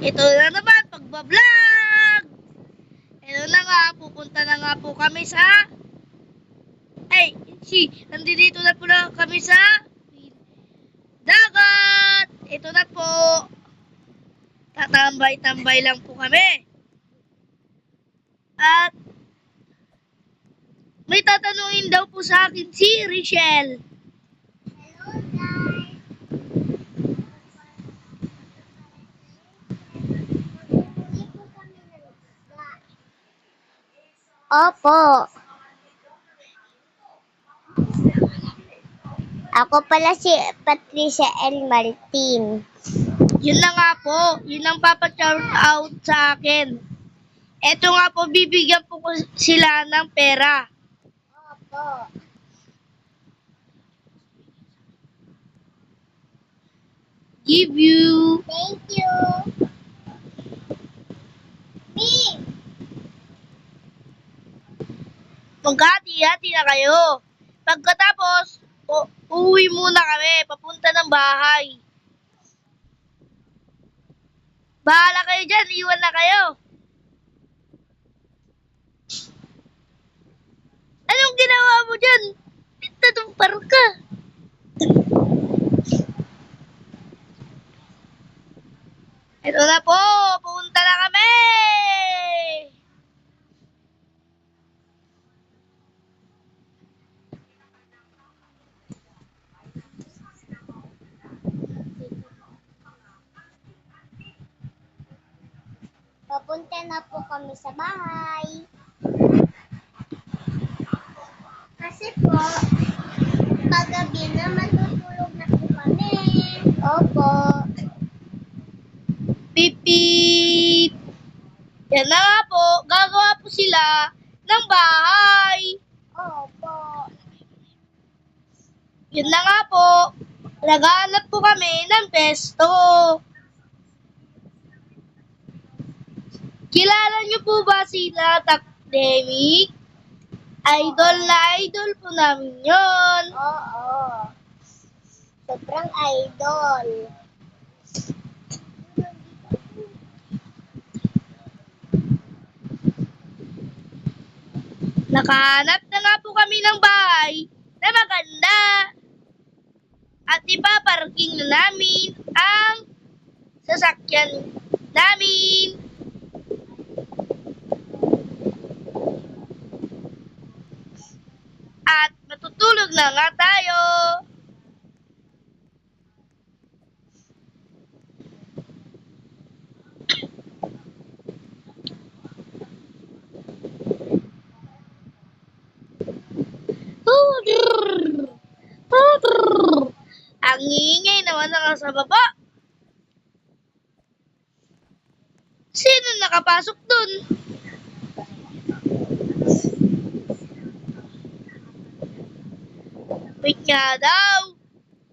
Ito na naman, pagbablog! Ito na nga, pupunta na nga po kami sa... nandito na po na kami sa... dagat! Ito na po. Tatambay-tambay lang po kami. At... may tatanungin daw po sa akin si Richelle. Hello guys! Hindi po kami nag-isda. Opo. Ako pala si Patricia L. Martin. Yun na nga po. Yun ang papa-shout out sa akin. Eto nga po, bibigyan po ko sila ng pera. Opo. Give you. Thank you. Me. Maghati-hati na kayo. Pagkatapos, uuwi muna kami, papunta ng bahay. Bahala kayo dyan, iwan na kayo. Anong ginawa mo dyan? Pintadumpar ka. Ito na po, pupunta na kami. Papunta na po kami sa bahay. Kasi po, paggabi na matutulog na po kami. Opo. Pipip. Yan na nga po, gagawa po sila ng bahay. Opo. Yun na nga po, naghahanap po kami ng pesto. Kilala niyo po ba sila Takdemic? Idol na idol po namin yun. Oo. Sobrang idol. Nakahanap na nga po kami ng bahay na maganda. At ipaparking na namin ang sasakyan namin. At matutulog na nga tayo. Ang ingay naman na sa baba. Sino nakapasok dun? Wait nga daw.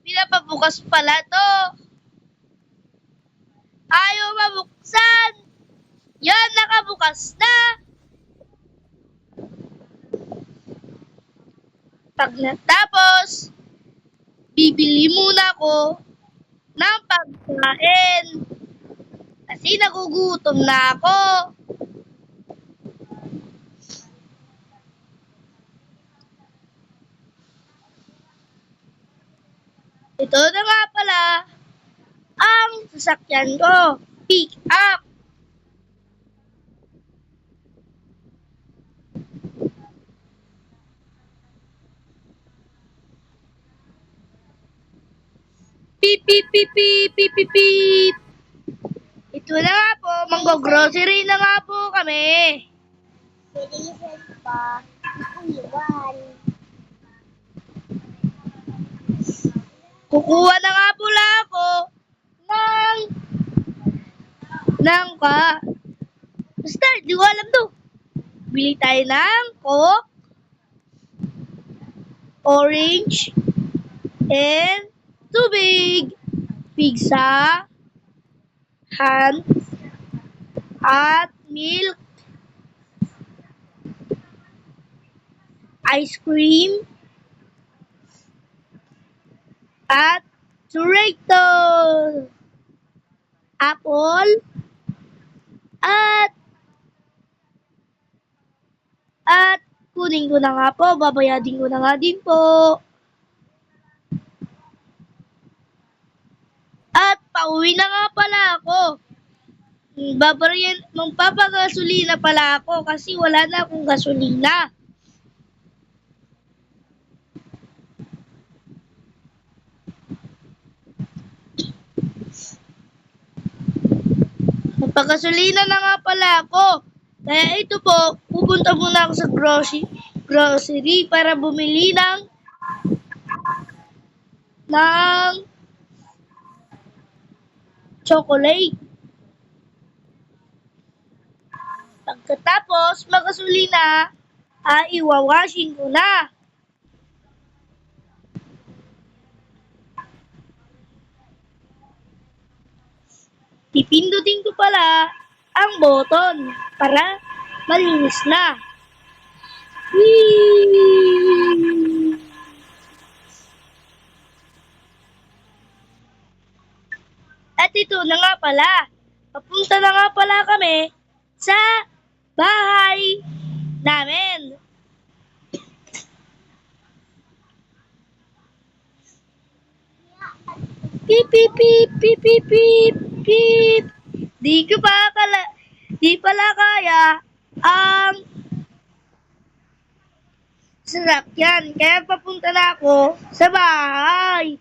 Pinapabukas pala to. Ayaw mabuksan. Yan, nakabukas na. Pag natapos, bibili muna ako ng pagkain. Kasi nagugutom na ako. Ito na nga pala ang sasakyan ko. Pick up. Pip, pip, pip, pip, pip, pip, pip. Ito na nga po, manggo-grocery na nga po kami. Bilisan pa. Iwan. Kukuha na nga pala ako basta, di ko alam to. Bili tayo ng Coke, orange, and tubig. Pizza, ham, at milk, ice cream, at churrito, apple, At, at kunin ko na nga po, babayadin ko na nga din po. At pauwi na nga pala ako. Magpapagasolina pala ako kasi wala na akong gasolina. Magpagasolina na nga pala ako. Kaya ito po, pupunta muna ako sa grocery para bumili ng chocolate. Pagkatapos magasolina, iwawashing ko na. Pipindutin ko pala ang button para malinis na. Whee! At ito na nga pala. Papunta na nga pala kami sa bahay namin. Pip, pip, pip, pip, pip, pip, pip. Di pala kaya ang sasakyan. Kaya papunta na ako sa bahay.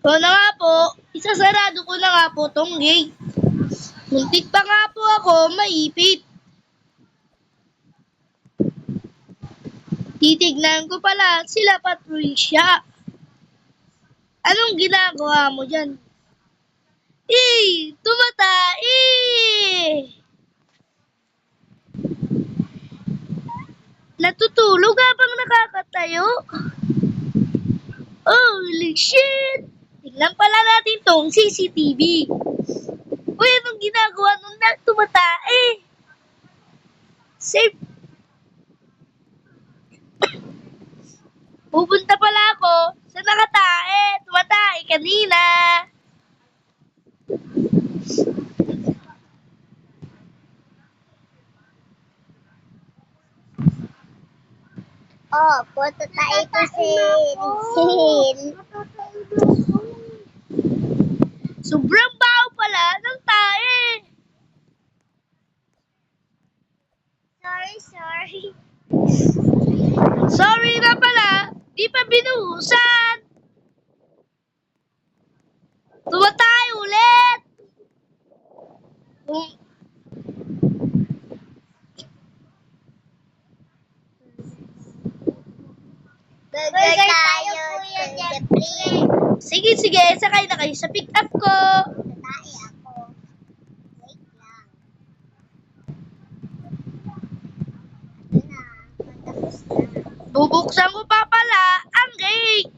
So na nga po, isasarado ko na nga po tong gate. Muntik pa nga po ako maipit. Titignan ko pala sila Patricia. Anong ginagawa mo dyan? Tumatai! Natutulog habang nakakatayo? Holy shit! Tignan pala natin tong CCTV. Uy, anong ginagawa nung tumatae? Safe. Pupunta pala ako sa nakatae. Tumatae kanina. Punta tayo to sin. Sobrang baho pala ng tae. Sorry. Sorry na pala. Di pa binuhusan. Tumatay ulit. Burger tayo, Kuya Jeffrey. Sige, sakay na kayo sa pick up ko. Tayo ako. Wait lang. Ito na. Patapos na. Bubuksan ko pa pala ang gate.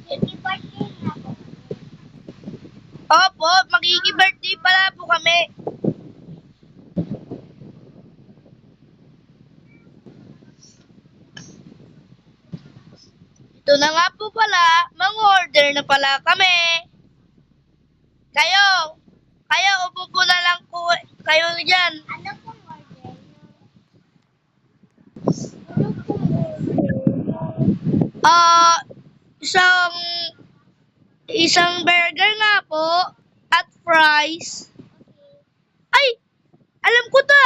Happy birthday na po. Opo, magiging-birthday pala po kami. Ito na nga po pala, mang-order na pala kami. Kayo, upo po na lang po kayo dyan. Ano pong order? Ano pong order? Isang burger nga po at fries. Ay, alam ko to.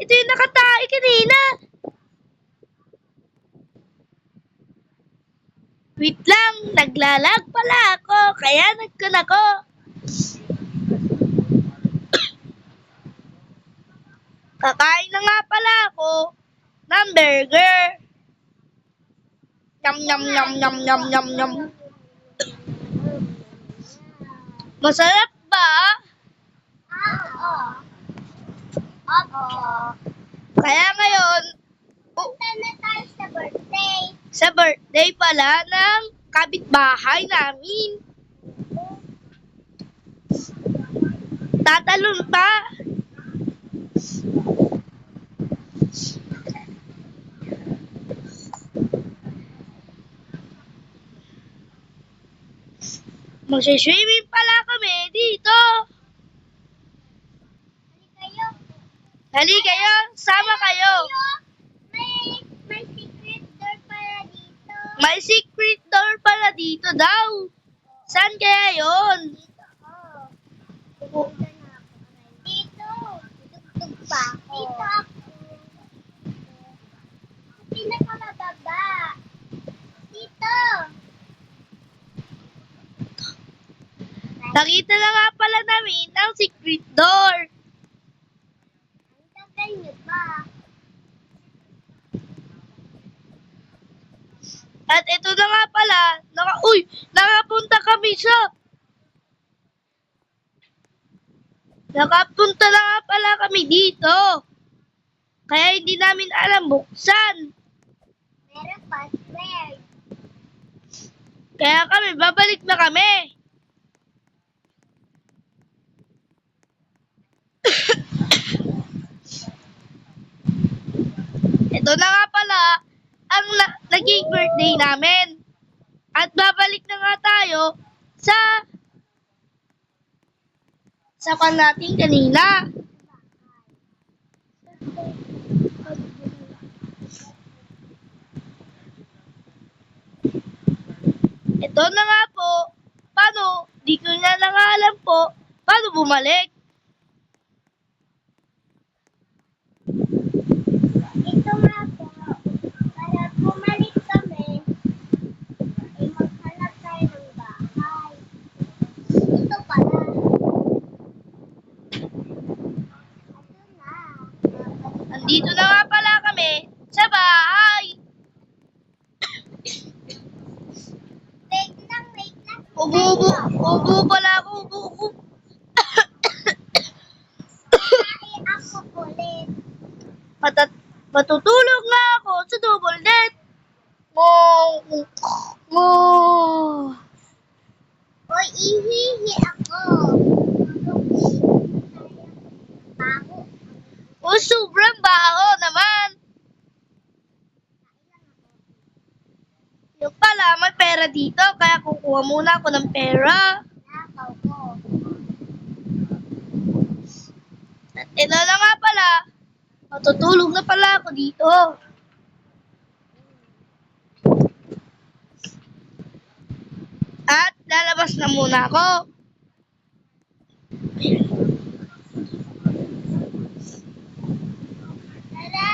Ito yung nakatae kanina. Wait lang, naglalag pala ako, kaya nagkun ako. Kakain na nga pala ako ng burger. Yum, yum, yum, yum, yum, yum, yum. Masarap ba? Opo. Kaya ngayon, Punta na tayo sa birthday. sa birthday pala ng kapitbahay namin. Tatalon pa. Magsiswimming pala kami dito. Kayo. Hali kayo, sama kayo. May secret door pala dito. May secret door pala dito daw. Saan kaya yon? Dito, oh. Dito. Tugtog pa ako. Dito ako. Pinakamababa. Dito. Nakita na nga pala namin ang secret door. Ang tagal niyo ba? At ito na nga pala, nakapunta kami sa... Nakapunta na nga pala kami dito. Kaya hindi namin alam buksan. Meron password. Kaya kami, babalik na kami. Ito na nga pala ang naging birthday namin. At babalik na nga tayo sa pan natin kanina. Ito na nga po. Paano? Di ko na lang alam po. Paano bumalik? Ito nga po. Para bumalik kami, ay maghanap tayo ng bahay. Ito pala. Ito na. Andito na nga pala kami sa bahay. Wait lang. Ubo pala ako. Ubo. Ay, ako ulit. Matutulog nga ako sa double net. Mo. Hoy, ihihi ako. Bago. Sobrang baho naman. Yung pala, may pera dito, kaya kukuha muna ako ng pera. Nakaw ko. At ito na nga pala, matutulog na pala ako dito. At lalabas na muna ako. Tara.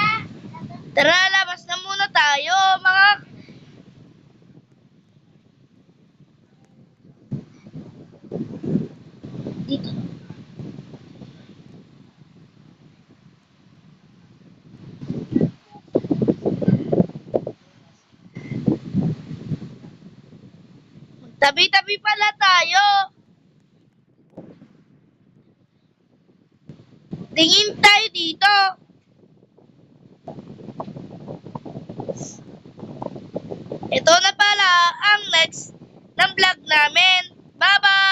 Tara, labas na muna tayo, mga... Dito. Tabi-tabi pala tayo. Tingin tayo dito. Ito na pala ang next ng vlog namin. Bye-bye!